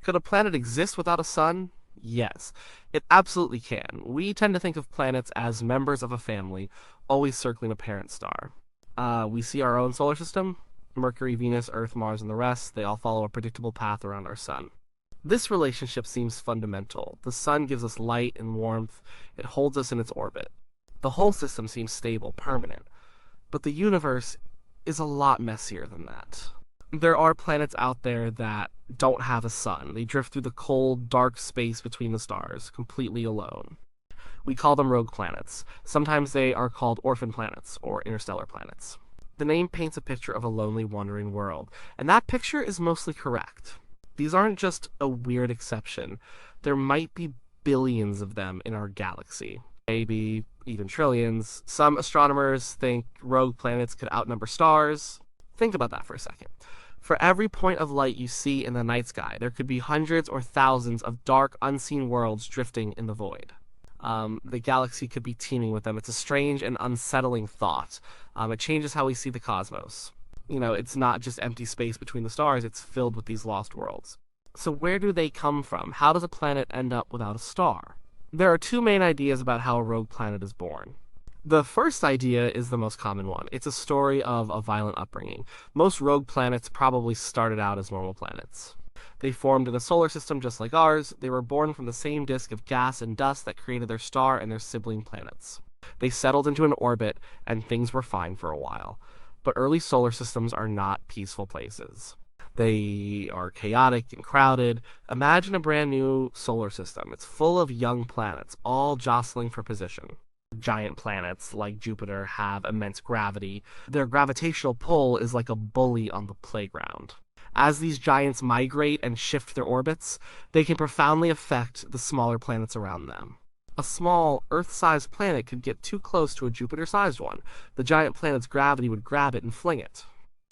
Could a planet exist without a sun? Yes, it absolutely can. We tend to think of planets as members of a family, always circling a parent star. We see our own solar system: Mercury, Venus, Earth, Mars, and the rest. They all follow a predictable path around our sun. This relationship seems fundamental. The sun gives us light and warmth, it holds us in its orbit. The whole system seems stable, permanent. But the universe is a lot messier than that. There are planets out there that don't have a sun. They drift through the cold, dark space between the stars, completely alone. We call them rogue planets. Sometimes they are called orphan planets or interstellar planets. The name paints a picture of a lonely, wandering world, and that picture is mostly correct. These aren't just a weird exception. There might be billions of them in our galaxy, maybe even trillions. Some astronomers think rogue planets could outnumber stars. Think about that for a second. For every point of light you see in the night sky, there could be hundreds or thousands of dark, unseen worlds drifting in the void. The galaxy could be teeming with them. It's a strange and unsettling thought. It changes how we see the cosmos. It's not just empty space between the stars, it's filled with these lost worlds. So where do they come from? How does a planet end up without a star? There are two main ideas about how a rogue planet is born. The first idea is the most common one. It's a story of a violent upbringing. Most rogue planets probably started out as normal planets. They formed in a solar system just like ours. They were born from the same disk of gas and dust that created their star and their sibling planets. They settled into an orbit, and things were fine for a while. But early solar systems are not peaceful places. They are chaotic and crowded. Imagine a brand new solar system. It's full of young planets, all jostling for position. Giant planets like Jupiter have immense gravity. Their gravitational pull is like a bully on the playground. As these giants migrate and shift their orbits, they can profoundly affect the smaller planets around them. A small, Earth-sized planet could get too close to a Jupiter-sized one. The giant planet's gravity would grab it and fling it.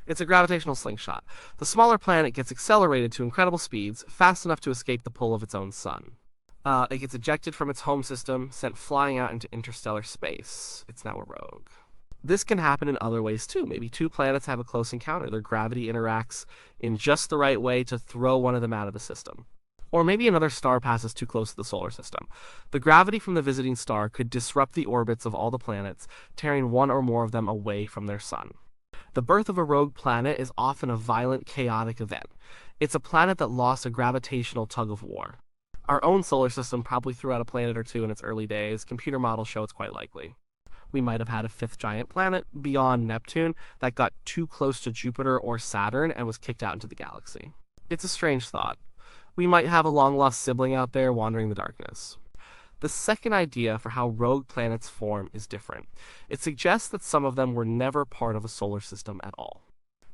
It's a gravitational slingshot. The smaller planet gets accelerated to incredible speeds, fast enough to escape the pull of its own sun. It gets ejected from its home system, sent flying out into interstellar space. It's now a rogue. This can happen in other ways too. Maybe two planets have a close encounter. Their gravity interacts in just the right way to throw one of them out of the system. Or maybe another star passes too close to the solar system. The gravity from the visiting star could disrupt the orbits of all the planets, tearing one or more of them away from their sun. The birth of a rogue planet is often a violent, chaotic event. It's a planet that lost a gravitational tug-of-war. Our own solar system probably threw out a planet or two in its early days. Computer models show it's quite likely. We might have had a fifth giant planet beyond Neptune that got too close to Jupiter or Saturn and was kicked out into the galaxy. It's a strange thought. We might have a long-lost sibling out there wandering the darkness. The second idea for how rogue planets form is different. It suggests that some of them were never part of a solar system at all.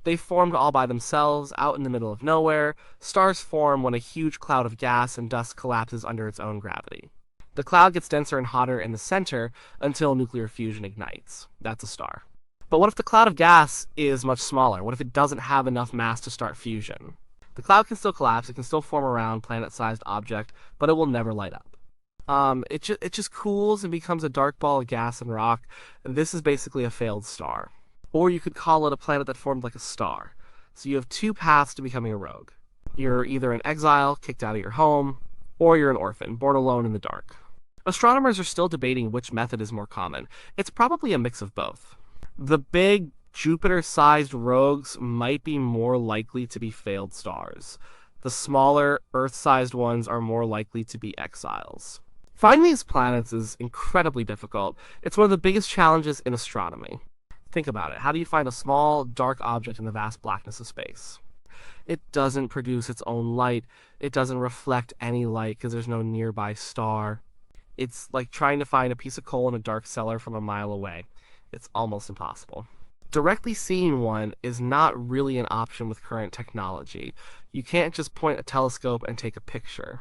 They formed all by themselves, out in the middle of nowhere. Stars form when a huge cloud of gas and dust collapses under its own gravity. The cloud gets denser and hotter in the center until nuclear fusion ignites. That's a star. But what if the cloud of gas is much smaller? What if it doesn't have enough mass to start fusion? The cloud can still collapse, it can still form a round, planet-sized object, but it will never light up. It just cools and becomes a dark ball of gas and rock. This is basically a failed star. Or you could call it a planet that formed like a star. So you have two paths to becoming a rogue. You're either an exile, kicked out of your home, or you're an orphan, born alone in the dark. Astronomers are still debating which method is more common. It's probably a mix of both. The big, Jupiter-sized rogues might be more likely to be failed stars. The smaller, Earth-sized ones are more likely to be exiles. Finding these planets is incredibly difficult. It's one of the biggest challenges in astronomy. Think about it. How do you find a small, dark object in the vast blackness of space? It doesn't produce its own light. It doesn't reflect any light because there's no nearby star. It's like trying to find a piece of coal in a dark cellar from a mile away. It's almost impossible. Directly seeing one is not really an option with current technology. You can't just point a telescope and take a picture.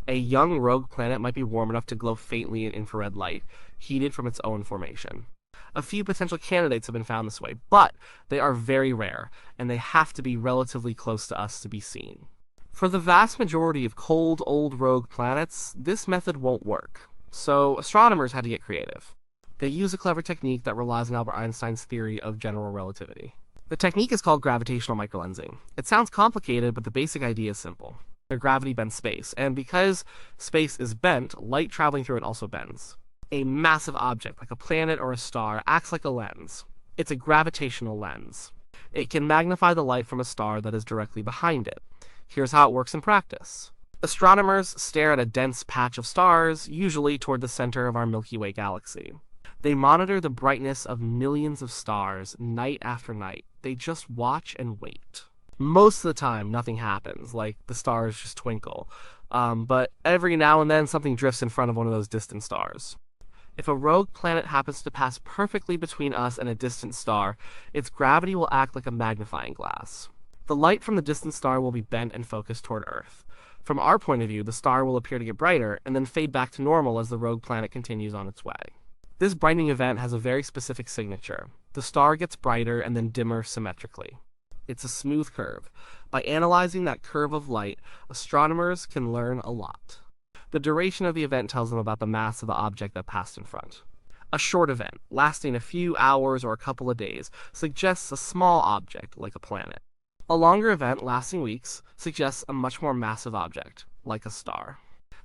A young rogue planet might be warm enough to glow faintly in infrared light, heated from its own formation. A few potential candidates have been found this way, but they are very rare, and they have to be relatively close to us to be seen. For the vast majority of cold, old rogue planets, this method won't work. So astronomers had to get creative. They use a clever technique that relies on Albert Einstein's theory of general relativity. The technique is called gravitational microlensing. It sounds complicated, but the basic idea is simple. Their gravity bends space, and because space is bent, light traveling through it also bends. A massive object, like a planet or a star, acts like a lens. It's a gravitational lens. It can magnify the light from a star that is directly behind it. Here's how it works in practice. Astronomers stare at a dense patch of stars, usually toward the center of our Milky Way galaxy. They monitor the brightness of millions of stars night after night. They just watch and wait. Most of the time, nothing happens, like the stars just twinkle. But every now and then, something drifts in front of one of those distant stars. If a rogue planet happens to pass perfectly between us and a distant star, its gravity will act like a magnifying glass. The light from the distant star will be bent and focused toward Earth. From our point of view, the star will appear to get brighter and then fade back to normal as the rogue planet continues on its way. This brightening event has a very specific signature. The star gets brighter and then dimmer symmetrically. It's a smooth curve. By analyzing that curve of light, astronomers can learn a lot. The duration of the event tells them about the mass of the object that passed in front. A short event, lasting a few hours or a couple of days, suggests a small object, like a planet. A longer event, lasting weeks, suggests a much more massive object, like a star.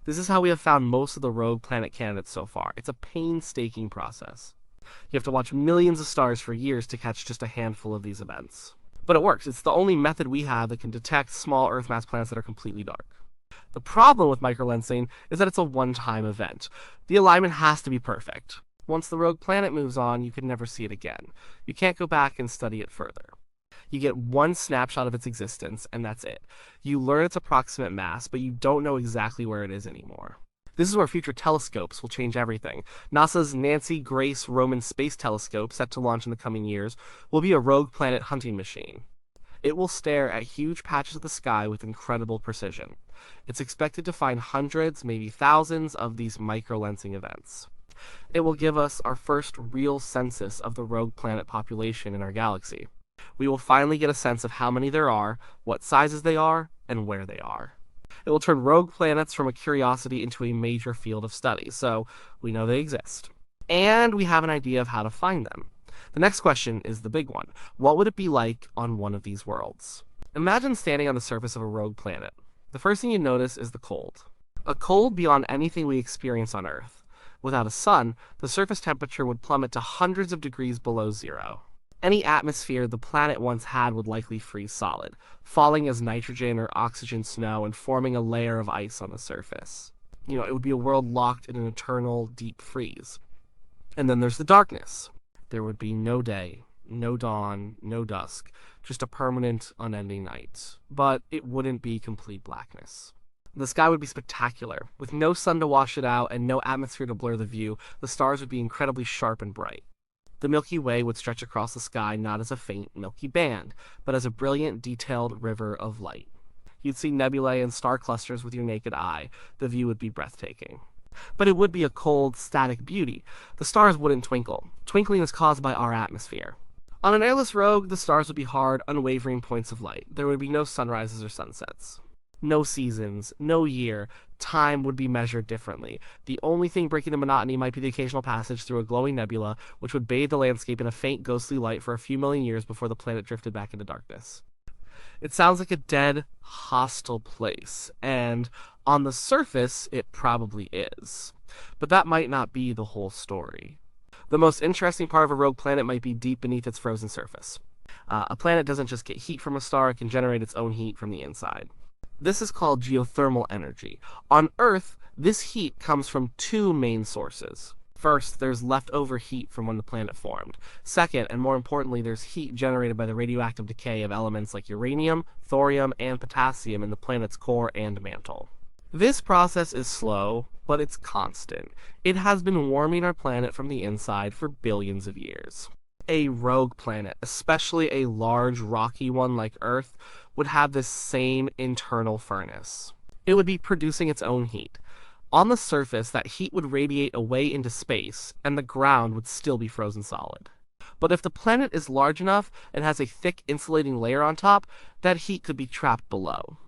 This is how we have found most of the rogue planet candidates so far. It's a painstaking process. You have to watch millions of stars for years to catch just a handful of these events. But it works. It's the only method we have that can detect small Earth-mass planets that are completely dark. The problem with microlensing is that it's a one-time event. The alignment has to be perfect. Once the rogue planet moves on, you can never see it again. You can't go back and study it further. You get one snapshot of its existence, and that's it. You learn its approximate mass, but you don't know exactly where it is anymore. This is where future telescopes will change everything. NASA's Nancy Grace Roman Space Telescope, set to launch in the coming years, will be a rogue planet hunting machine. It will stare at huge patches of the sky with incredible precision. It's expected to find hundreds, maybe thousands, of these microlensing events. It will give us our first real census of the rogue planet population in our galaxy. We will finally get a sense of how many there are, what sizes they are, and where they are. It will turn rogue planets from a curiosity into a major field of study, so we know they exist. And we have an idea of how to find them. The next question is the big one. What would it be like on one of these worlds? Imagine standing on the surface of a rogue planet. The first thing you notice is the cold. A cold beyond anything we experience on Earth. Without a sun, the surface temperature would plummet to hundreds of degrees below zero. Any atmosphere the planet once had would likely freeze solid, falling as nitrogen or oxygen snow and forming a layer of ice on the surface. It would be a world locked in an eternal deep freeze. And then there's the darkness. There would be no day, no dawn, no dusk, just a permanent, unending night. But it wouldn't be complete blackness. The sky would be spectacular. With no sun to wash it out and no atmosphere to blur the view, the stars would be incredibly sharp and bright. The Milky Way would stretch across the sky not as a faint milky band, but as a brilliant, detailed river of light. You'd see nebulae and star clusters with your naked eye. The view would be breathtaking. But it would be a cold, static beauty. The stars wouldn't twinkle. Twinkling is caused by our atmosphere. On an airless rogue, the stars would be hard, unwavering points of light. There would be no sunrises or sunsets. No seasons, no year. Time would be measured differently. The only thing breaking the monotony might be the occasional passage through a glowing nebula, which would bathe the landscape in a faint, ghostly light for a few million years before the planet drifted back into darkness. It sounds like a dead, hostile place, and on the surface, it probably is. But that might not be the whole story. The most interesting part of a rogue planet might be deep beneath its frozen surface. A planet doesn't just get heat from a star, it can generate its own heat from the inside. This is called geothermal energy. On Earth, this heat comes from two main sources. First, there's leftover heat from when the planet formed. Second, and more importantly, there's heat generated by the radioactive decay of elements like uranium, thorium, and potassium in the planet's core and mantle. This process is slow, but it's constant. It has been warming our planet from the inside for billions of years. A rogue planet, especially a large rocky one like Earth, would have this same internal furnace. It would be producing its own heat. On the surface, that heat would radiate away into space, and the ground would still be frozen solid. But if the planet is large enough and has a thick insulating layer on top, that heat could be trapped below.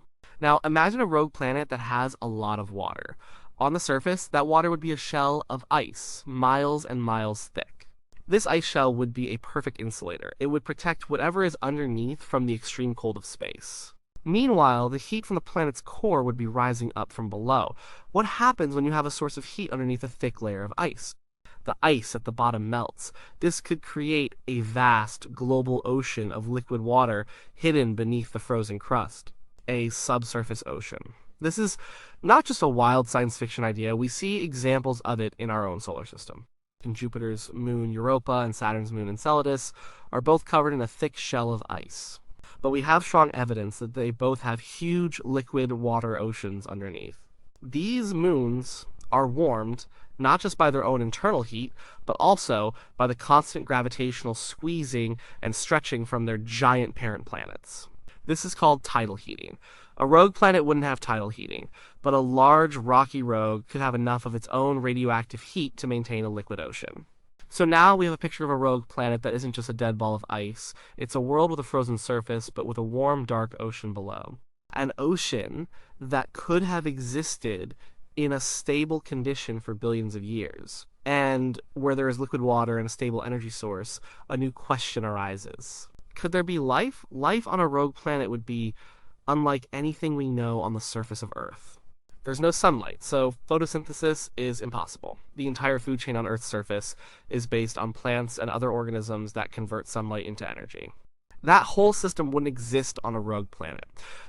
Now, imagine a rogue planet that has a lot of water. On the surface, that water would be a shell of ice, miles and miles thick. This ice shell would be a perfect insulator. It would protect whatever is underneath from the extreme cold of space. Meanwhile, the heat from the planet's core would be rising up from below. What happens when you have a source of heat underneath a thick layer of ice? The ice at the bottom melts. This could create a vast global ocean of liquid water hidden beneath the frozen crust, a subsurface ocean. This is not just a wild science fiction idea, we see examples of it in our own solar system. And Jupiter's moon Europa and Saturn's moon Enceladus are both covered in a thick shell of ice. But we have strong evidence that they both have huge liquid water oceans underneath. These moons are warmed not just by their own internal heat, but also by the constant gravitational squeezing and stretching from their giant parent planets. This is called tidal heating. A rogue planet wouldn't have tidal heating, but a large rocky rogue could have enough of its own radioactive heat to maintain a liquid ocean. So now we have a picture of a rogue planet that isn't just a dead ball of ice. It's a world with a frozen surface, but with a warm, dark ocean below. An ocean that could have existed in a stable condition for billions of years. And where there is liquid water and a stable energy source, a new question arises. Could there be life? Life on a rogue planet would be unlike anything we know on the surface of Earth. There's no sunlight, so photosynthesis is impossible. The entire food chain on Earth's surface is based on plants and other organisms that convert sunlight into energy. That whole system wouldn't exist on a rogue planet.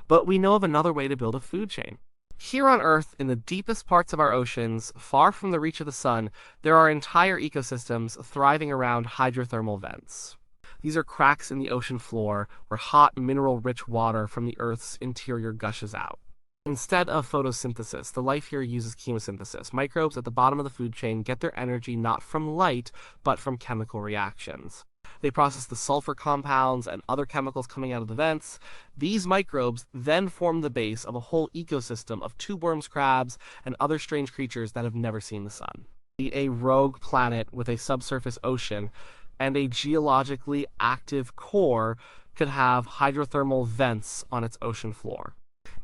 But we know of another way to build a food chain. Here on Earth, in the deepest parts of our oceans, far from the reach of the sun, there are entire ecosystems thriving around hydrothermal vents. These are cracks in the ocean floor where hot, mineral-rich water from the Earth's interior gushes out. Instead of photosynthesis, the life here uses chemosynthesis. Microbes at the bottom of the food chain get their energy not from light, but from chemical reactions. They process the sulfur compounds and other chemicals coming out of the vents. These microbes then form the base of a whole ecosystem of tube worms, crabs, and other strange creatures that have never seen the sun. A rogue planet with a subsurface ocean and a geologically active core could have hydrothermal vents on its ocean floor.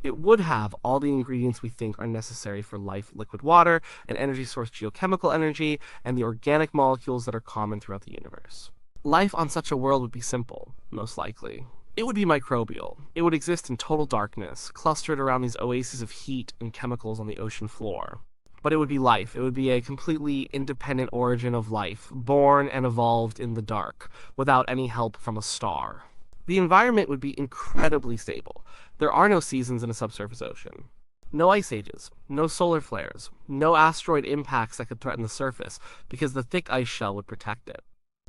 It would have all the ingredients we think are necessary for life: liquid water, an energy source, geochemical energy, and the organic molecules that are common throughout the universe. Life on such a world would be simple, most likely. It would be microbial. It would exist in total darkness, clustered around these oases of heat and chemicals on the ocean floor. But it would be life. It would be a completely independent origin of life, born and evolved in the dark, without any help from a star. The environment would be incredibly stable. There are no seasons in a subsurface ocean. No ice ages, no solar flares, no asteroid impacts that could threaten the surface, because the thick ice shell would protect it.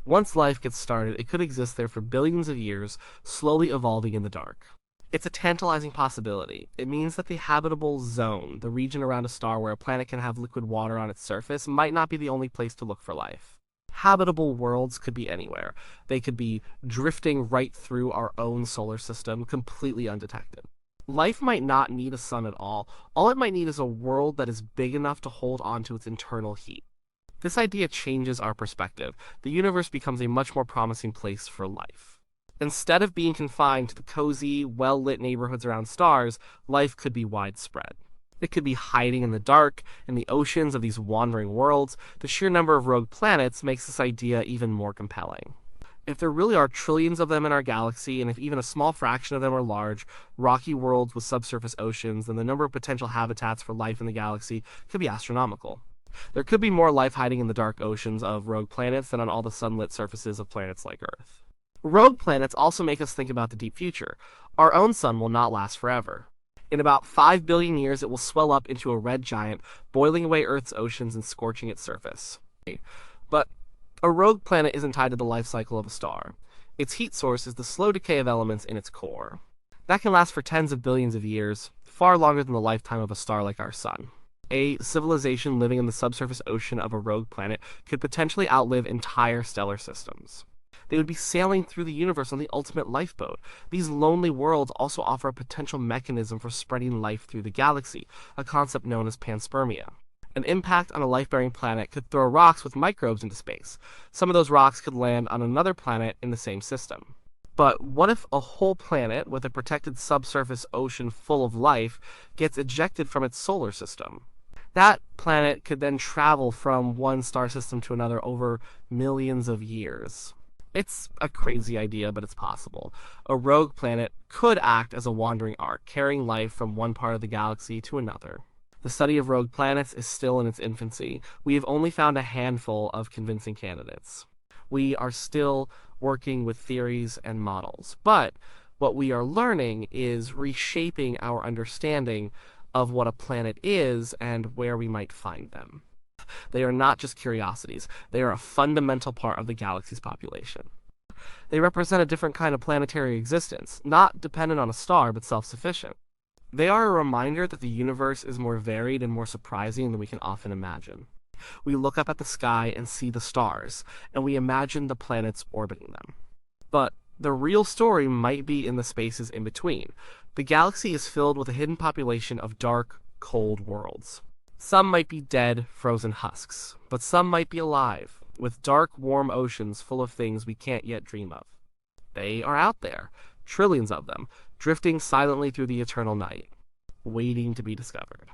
Once life gets started, it could exist there for billions of years, slowly evolving in the dark. It's a tantalizing possibility. It means that the habitable zone, the region around a star where a planet can have liquid water on its surface, might not be the only place to look for life. Habitable worlds could be anywhere. They could be drifting right through our own solar system, completely undetected. Life might not need a sun at all. All it might need is a world that is big enough to hold on to its internal heat. This idea changes our perspective. The universe becomes a much more promising place for life. Instead of being confined to the cozy, well-lit neighborhoods around stars, life could be widespread. It could be hiding in the dark, in the oceans of these wandering worlds. The sheer number of rogue planets makes this idea even more compelling. If there really are trillions of them in our galaxy, and if even a small fraction of them are large, rocky worlds with subsurface oceans, then the number of potential habitats for life in the galaxy could be astronomical. There could be more life hiding in the dark oceans of rogue planets than on all the sunlit surfaces of planets like Earth. Rogue planets also make us think about the deep future. Our own sun will not last forever. In about 5 billion years, it will swell up into a red giant, boiling away Earth's oceans and scorching its surface. But a rogue planet isn't tied to the life cycle of a star. Its heat source is the slow decay of elements in its core. That can last for tens of billions of years, far longer than the lifetime of a star like our sun. A civilization living in the subsurface ocean of a rogue planet could potentially outlive entire stellar systems. They would be sailing through the universe on the ultimate lifeboat. These lonely worlds also offer a potential mechanism for spreading life through the galaxy, a concept known as panspermia. An impact on a life-bearing planet could throw rocks with microbes into space. Some of those rocks could land on another planet in the same system. But what if a whole planet with a protected subsurface ocean full of life gets ejected from its solar system? That planet could then travel from one star system to another over millions of years. It's a crazy idea, but it's possible. A rogue planet could act as a wandering ark, carrying life from one part of the galaxy to another. The study of rogue planets is still in its infancy. We have only found a handful of convincing candidates. We are still working with theories and models, but what we are learning is reshaping our understanding of what a planet is and where we might find them. They are not just curiosities, they are a fundamental part of the galaxy's population. They represent a different kind of planetary existence, not dependent on a star, but self sufficient. They are a reminder that the universe is more varied and more surprising than we can often imagine. We look up at the sky and see the stars, and we imagine the planets orbiting them. But the real story might be in the spaces in between. The galaxy is filled with a hidden population of dark, cold worlds. Some might be dead, frozen husks, but some might be alive, with dark, warm oceans full of things we can't yet dream of. They are out there, trillions of them, drifting silently through the eternal night, waiting to be discovered.